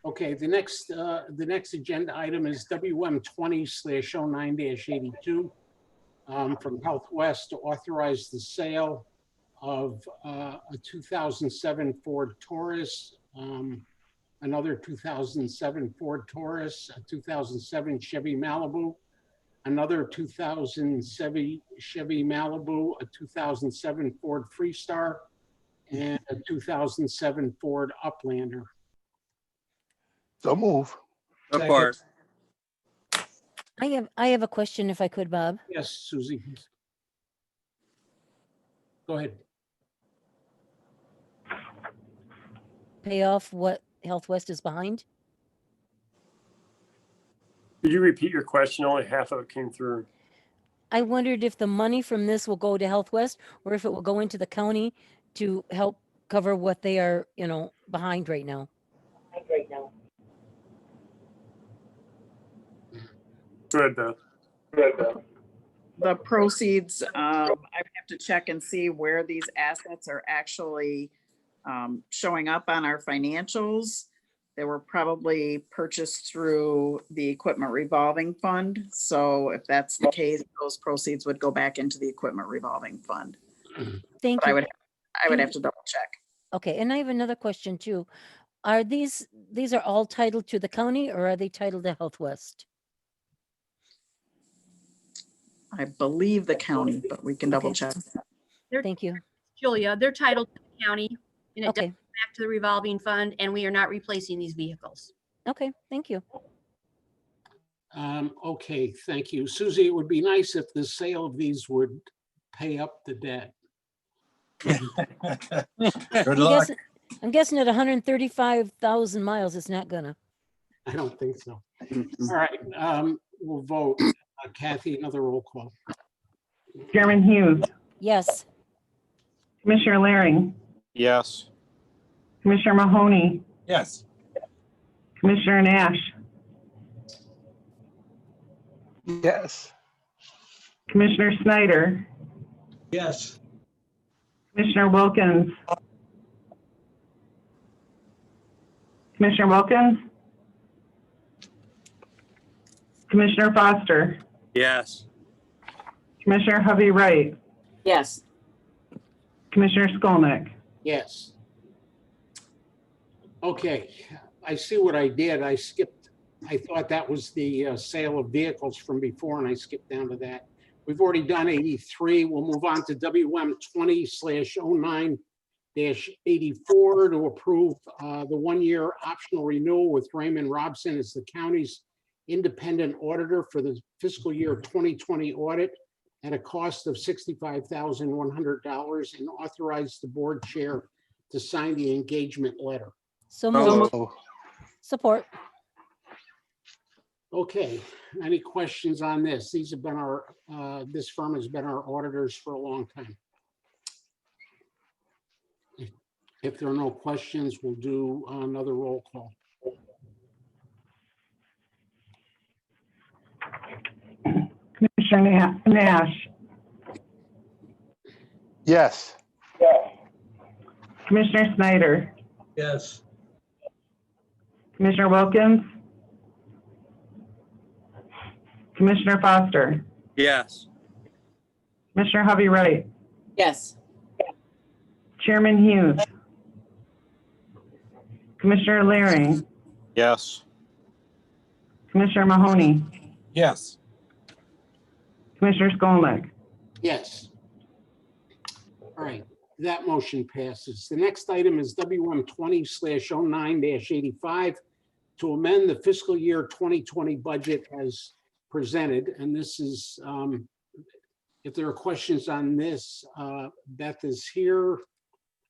Okay, the next agenda item is WM 20/09-82 from Health West to authorize the sale of a 2007 Ford Taurus, another 2007 Ford Taurus, a 2007 Chevy Malibu, another 2007 Chevy Malibu, a 2007 Ford Freestar, and a 2007 Ford Uplander. So move. Support. I have a question if I could, Bob. Yes, Susie. Go ahead. Pay off what Health West is behind? Could you repeat your question? Only half of it came through. I wondered if the money from this will go to Health West or if it will go into the county to help cover what they are, behind right now. Go ahead, Beth. The proceeds, I would have to check and see where these assets are actually showing up on our financials. They were probably purchased through the equipment revolving fund. So if that's the case, those proceeds would go back into the equipment revolving fund. Thank But you. I would have to double check. Okay, and I have another question too. Are these are all titled to the county or are they titled to Health West? I believe the county, but we can double Okay. check. Thank you. Julia, they're titled to the county and it does Okay, go back to the revolving fund, and we are not replacing these vehicles. okay, thank you. Okay, thank you. Susie, it would be nice if the sale of these would pay up the debt. Good I'm luck. guessing at 135,000 miles, it's not gonna. I don't think so. All right, we'll vote. Kathy, another roll call. Chairman Hughes? Yes. Commissioner Laring? Yes. Commissioner Mahoney? Yes. Commissioner Nash? Yes. Commissioner Snyder? Yes. Commissioner Wilkins? Commissioner Wilkins? Commissioner Foster? Yes. Commissioner Hovey Wright? Yes. Commissioner Skolnick? Yes. Okay, I see what I did. I skipped, I thought that was the sale of vehicles from before and I skipped down to that. We've already done 83. We'll move on to WM 20/09-84 to approve the one-year optional renewal with Raymond Robson as the county's independent auditor for the fiscal year 2020 audit at a cost of $65,100 and authorize the board chair to sign the engagement letter. So moved. So, Support. Okay, any questions on this? These have been our, this firm has been our auditors for a long time. If there are no questions, we'll do another roll call. Commissioner Nash? yes. Commissioner Snyder? Yes. Commissioner Wilkins? Commissioner Foster? Yes. Commissioner Hovey Wright? Yes. Chairman Hughes? Commissioner Laring? Yes. Commissioner Mahoney? Yes. Commissioner Skolnick? Yes. All right, that motion passes. The next item is WM 20/09-85 to amend the fiscal year 2020 budget as presented. And this is, if there are questions on this, Beth is here.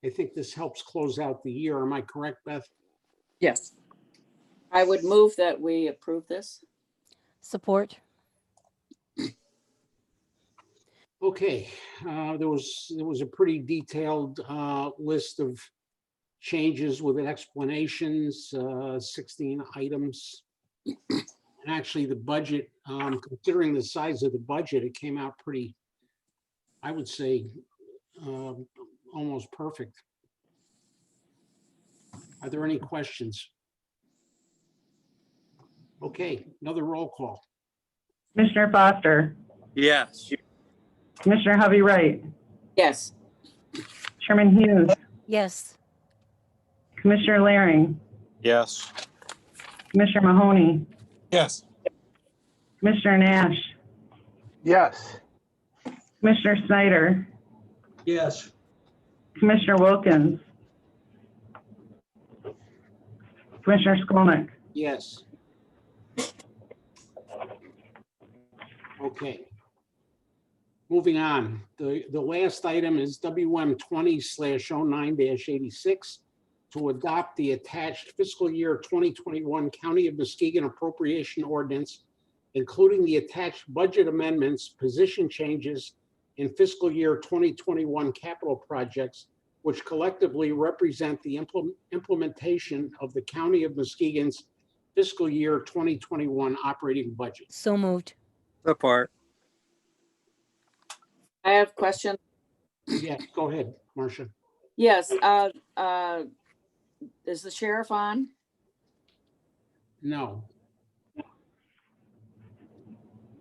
I think this helps close out the year. Am I correct, Beth? Yes. I would move that we approve this. Support. Okay, there was a pretty detailed list of changes with explanations, 16 items. And actually the budget, considering the size of the budget, it came out pretty, I would say, almost perfect. Are there any questions? Okay, another roll call. Commissioner Foster, Yes. Commissioner Hovey Wright, Yes. Chairman Hughes, Yes. Commissioner Laring, Yes. Commissioner Mahoney, Yes. Commissioner Nash, Yes. Commissioner Snyder, Yes. Commissioner Wilkins, Commissioner Skolnick. Yes. Okay. Moving on, the last item is WM 20/09-86 to adopt the attached fiscal year 2021 County of Muskegon appropriation ordinance, including the attached budget amendments, position changes in fiscal year 2021 capital projects, which collectively represent the implementation of the County of Muskegon's fiscal year 2021 operating budget. So moved. Support. I have questions. Yeah, go ahead, Marcia. Yes, is the sheriff on? No.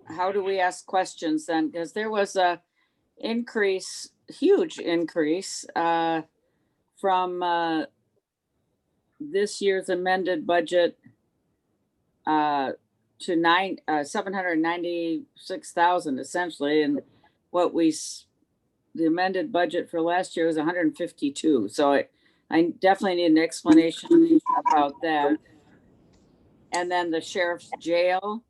How do we ask questions then? Because there was a increase, huge increase, from, this year's amended budget, to 796,000 essentially, and what the amended budget for last year was 152. So I definitely need an explanation about that. And then the sheriff's jail,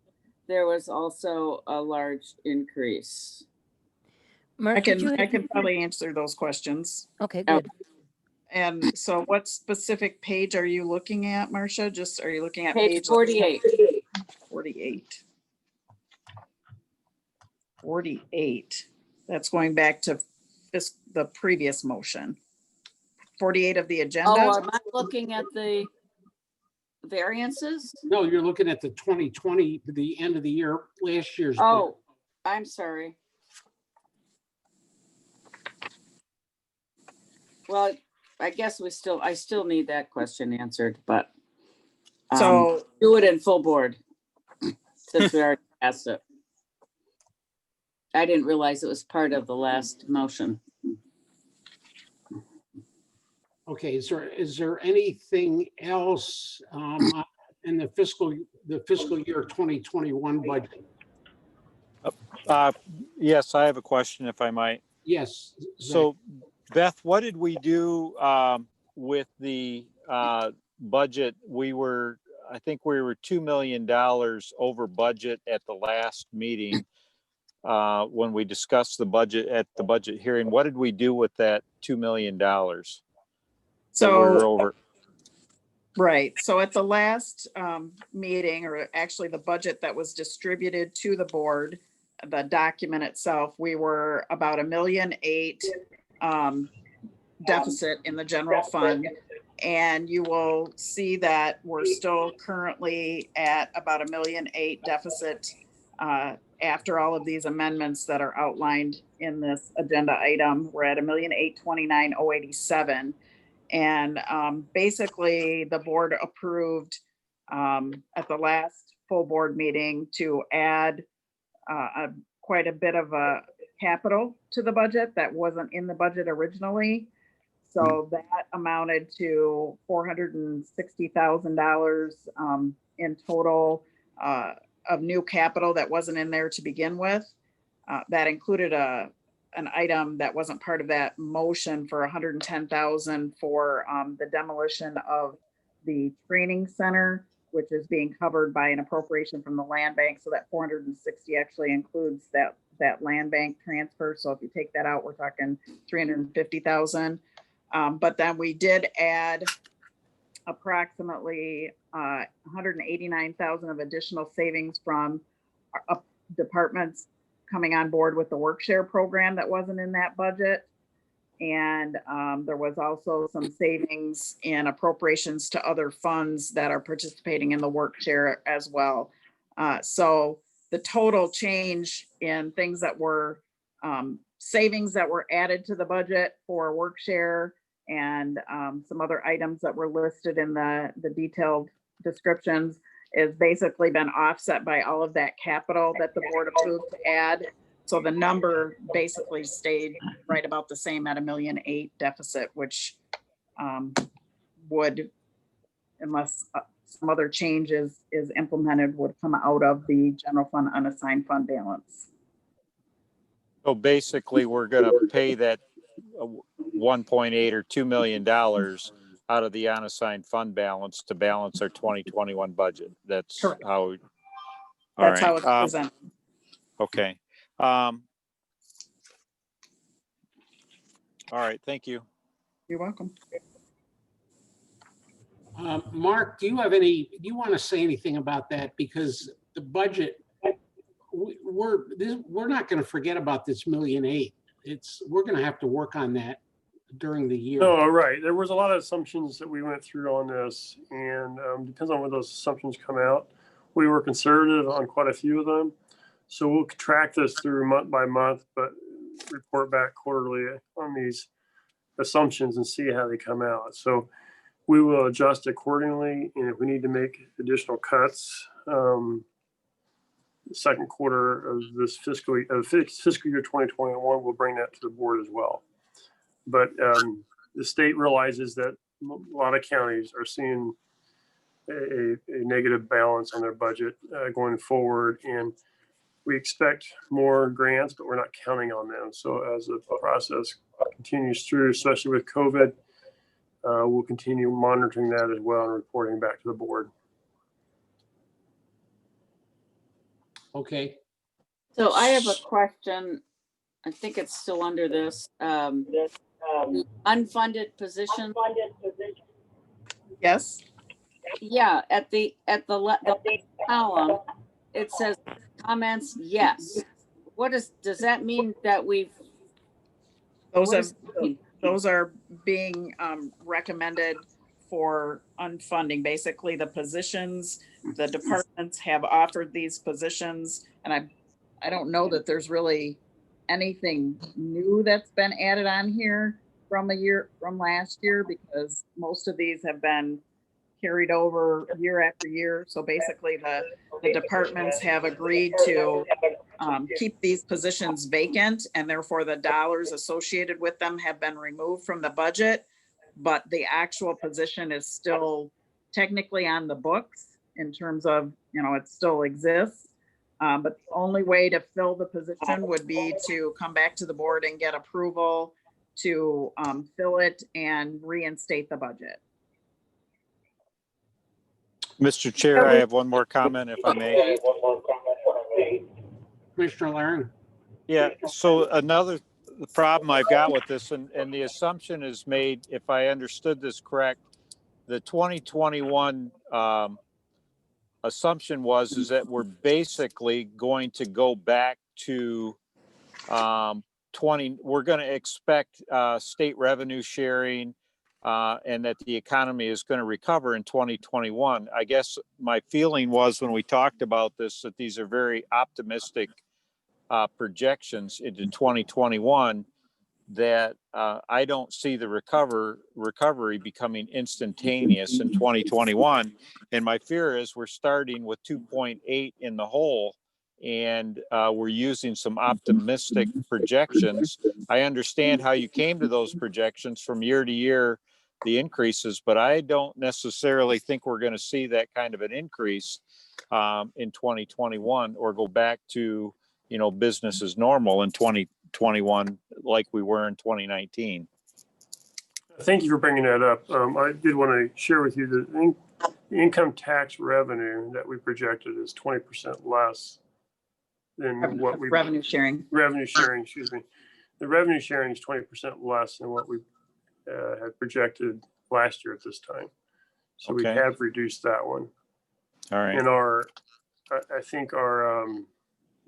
there was also a large increase. Mark, I did you can have- probably answer those questions. Okay, good. And so what specific page are you looking at, Marcia? Just, are you looking at Page 48. 48. 48. That's going back to the previous motion. 48 of the agenda. Oh, am I looking at the variances? No, you're looking at the 2020, the end of the year, last year's. budget. Oh, I'm sorry. Well, I guess I still need that question answered, but So do it in full board since we already asked it. I didn't realize it was part of the last motion. Okay, is there anything else in the fiscal year 2021 budget? Yes, I have a question if I might. Yes. Zach. So Beth, what did we do with the budget? I think we were $2 million over budget at the last meeting when we discussed the budget at the budget hearing. What did we do with that $2 million? that we were over? Right. So at the last meeting, or actually the budget that was distributed to the board, the document itself, we were about $1.8 million deficit in the general fund. And you will see that we're still currently at about $1.8 million deficit after all of these amendments that are outlined in this agenda item. We're at $1,829,087. And basically the board approved at the last full board meeting to add quite a bit of a capital to the budget that wasn't in the budget originally. So that amounted to $460,000 in total of new capital that wasn't in there to begin with. That included a an item that wasn't part of that motion for 110,000 for the demolition of the training center, which is being covered by an appropriation from the land bank. So that 460 actually includes that land bank transfer. So if you take that out, we're talking 350,000. But then we did add approximately 189,000 of additional savings from departments coming on board with the work share program that wasn't in that budget. And there was also some savings in appropriations to other funds that are participating in the work share as well. So the total change in things that were savings that were added to the budget for work share and some other items that were listed in the detailed descriptions is basically been offset by all of that capital that the board approved to add. So the number basically stayed right about the same at $1.8 million deficit, which would, unless some other changes is implemented, would come out of the general fund unassigned fund balance. So basically, we're going to pay that 1.8 or $2 million out of the unassigned fund balance to balance our 2021 budget. That's correct. How. That's how it's presented. Okay. All right. Thank you. You're welcome. Mark, do you want to say anything about that? Because the budget, we're not going to forget about this $1.8 million. We're going to have to work on that during the year. Oh, right. There was a lot of assumptions that we went through on this, and depends on where those assumptions come out. We were conservative on quite a few of them. So we'll track this through month by month, but report back quarterly on these assumptions and see how they come out. So we will adjust accordingly. And if we need to make additional cuts, second quarter of this fiscal year 2021, we'll bring that to the board as well. But the state realizes that a lot of counties are seeing a negative balance on their budget going forward. And we expect more grants, but we're not counting on them. So as the process continues through, especially with COVID, we'll continue monitoring that as well and reporting back to the board. Okay. So I have a question. I think it's still under this. Unfunded position. Yes. Yeah, at the column, it says comments, yes. Does that mean that we've? Those are being recommended for unfunding. Basically, the positions, the departments have offered these positions, and I don't know that there's really anything new that's been added on here from last year, because most of these have been carried over year after year. So basically the departments have agreed to keep these positions vacant, and therefore the dollars associated with them have been removed from the budget, but the actual position is still technically on the books in terms of, it still exists. But the only way to fill the position would be to come back to the board and get approval to fill it and reinstate the budget. Mr. Chair, I have one more comment, if I may. Commissioner Laring. Yeah, so the problem I've got with this, and the assumption is made, if I understood this correct, the 2021 assumption is that we're basically going to go back to we're going to expect state revenue sharing and that the economy is going to recover in 2021. I guess my feeling was when we talked about this, that these are very optimistic projections into 2021, that I don't see the recovery becoming instantaneous in 2021. And my fear is we're starting with 2.8 in the hole, and we're using some optimistic projections. I understand how you came to those projections from year to year, the increases, but I don't necessarily think we're going to see that kind of an increase in 2021 or go back to business as normal in 21 like we were in 2019. Thank you for bringing that up. I did want to share with you that the income tax revenue that we projected is 20% less than what we. Revenue sharing. Revenue sharing, excuse me. The revenue sharing is 20% less than what we had projected last year at this time. So we Okay. have reduced that one. All right. And I think our,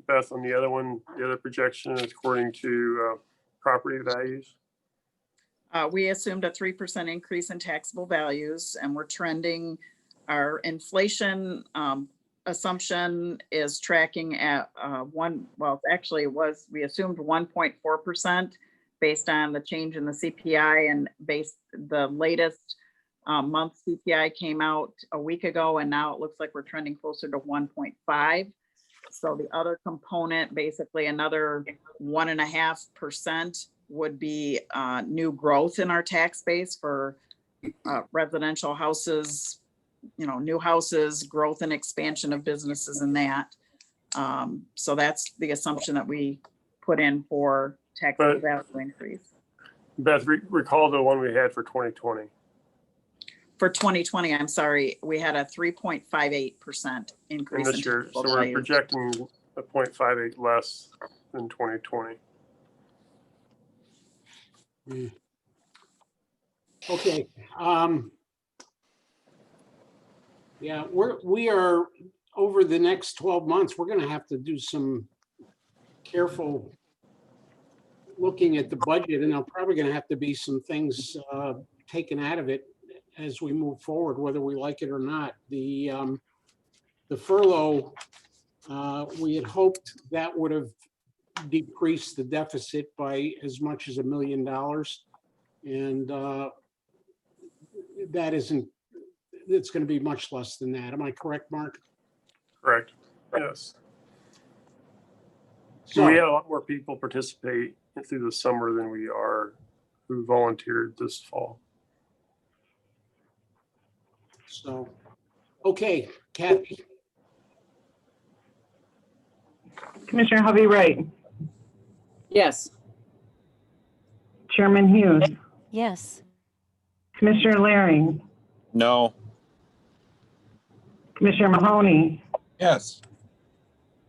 Beth, on the other one, the other projection is according to property values. We assumed a 3% increase in taxable values, and we're trending. Our inflation assumption is tracking at we assumed 1.4% based on the change in the CPI, and the latest month CPI came out a week ago, and now it looks like we're trending closer to 1.5. So the other component, basically another 1.5%, would be new growth in our tax base for residential houses, new houses, growth and expansion of businesses and that. So that's the assumption that we put in for taxable value increase. Beth, recall the one we had for 2020. For 2020, I'm sorry, we had a 3.58% increase. And this year, so we're projecting a 0.58 less than 2020. Okay. Yeah, we are over the next 12 months, we're going to have to do some careful looking at the budget, and there'll probably going to have to be some things taken out of it as we move forward, whether we like it or not. The furlough, we had hoped that would have decreased the deficit by as much as $1 million. And that isn't, it's going to be much less than that. Am I correct, Mark? Correct. Yes. So we had a lot more people participate through the summer than we are who volunteered this fall. So, okay, Kathy. Commissioner Hovey Wright, Yes. Chairman Hughes, Yes. Commissioner Laring, No. Commissioner Mahoney, Yes.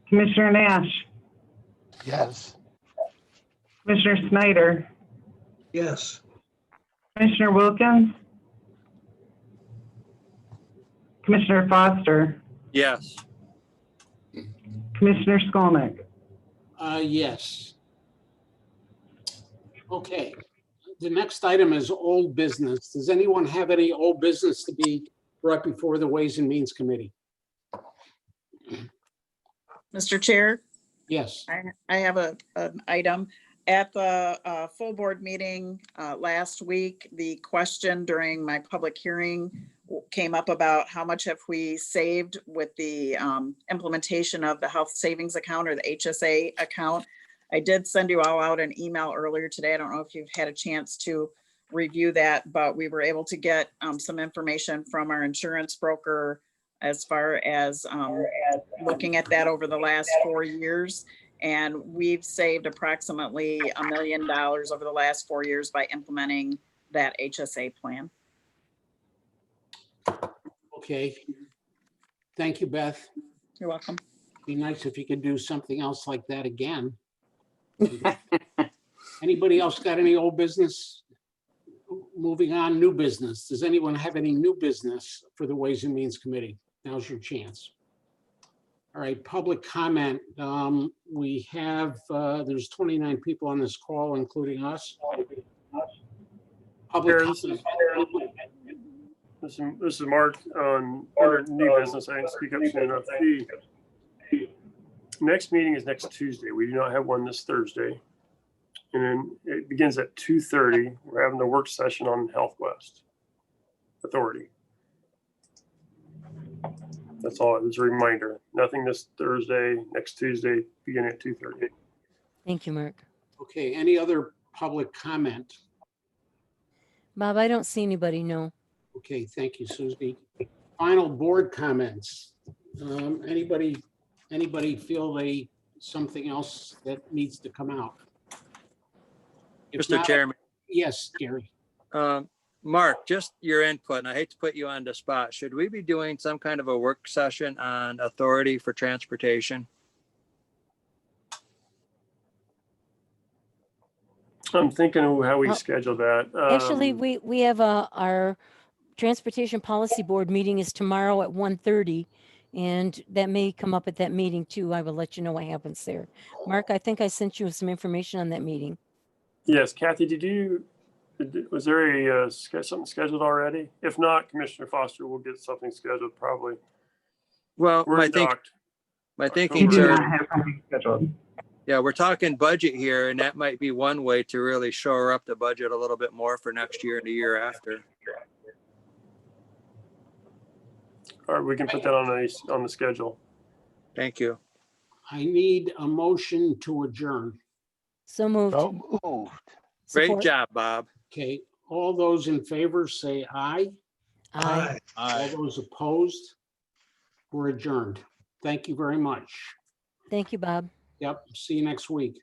Commissioner Nash, Yes. Commissioner Snyder, Yes. Commissioner Wilkins, Commissioner Foster, Yes. Commissioner Skolnick. Yes. Okay, the next item is old business. Does anyone have any old business to be brought before the Ways and Means Committee? Mr. Chair, Yes. I have an item. At the full board meeting last week, the question during my public hearing came up about how much have we saved with the implementation of the health savings account or the HSA account. I did send you all out an email earlier today. I don't know if you've had a chance to review that, but we were able to get some information from our insurance broker as far as looking at that over the last 4 years. And we've saved approximately $1 million over the last 4 years by implementing that HSA plan. Okay. Thank you, Beth. You're welcome. Be nice if you could do something else like that again. Anybody else got any old business? Moving on, new business. Does anyone have any new business for the Ways and Means Committee? Now's your chance. All right, public comment. We have, there's 29 people on this call, including us. Public comment. This is Mark on under new business. I didn't speak up soon enough. The next meeting is next Tuesday. We do not have one this Thursday. And then it begins at 2:30. We're having the work session on Health West Authority. That's all. It's a reminder. Nothing this Thursday, next Tuesday, beginning at 2:30. Thank you, Mark. Okay, any other public comment? Bob, I don't see anybody, no. Okay, thank you, Susie. Final board comments. Anybody feel something else that needs to come out? If Mr. not- Chairman, Yes, Gary. Mark, just your input, and I hate to put you on the spot. Should we be doing some kind of a work session on authority for transportation? I'm thinking of how we Oh, schedule that. Actually, we have our Transportation Policy Board meeting is tomorrow at 1:30. And that may come up at that meeting too. I will let you know what happens there. Mark, I think I sent you some information on that meeting. Yes, Kathy, was there something scheduled already? If not, Commissioner Foster will get something scheduled probably. Well, We're my in think, Oct- my We thinking, do sir, not have something scheduled. yeah, we're talking budget here, and that might be one way to really shore up the budget a little bit more for next year and the year after. All right, we can put that on the schedule. Thank you. I need a motion to adjourn. So moved. Great Support. job, Bob. Okay, all those in favor say aye. Aye. All those opposed? We're adjourned. Thank you very much. Thank you, Bob. Yep, see you next week.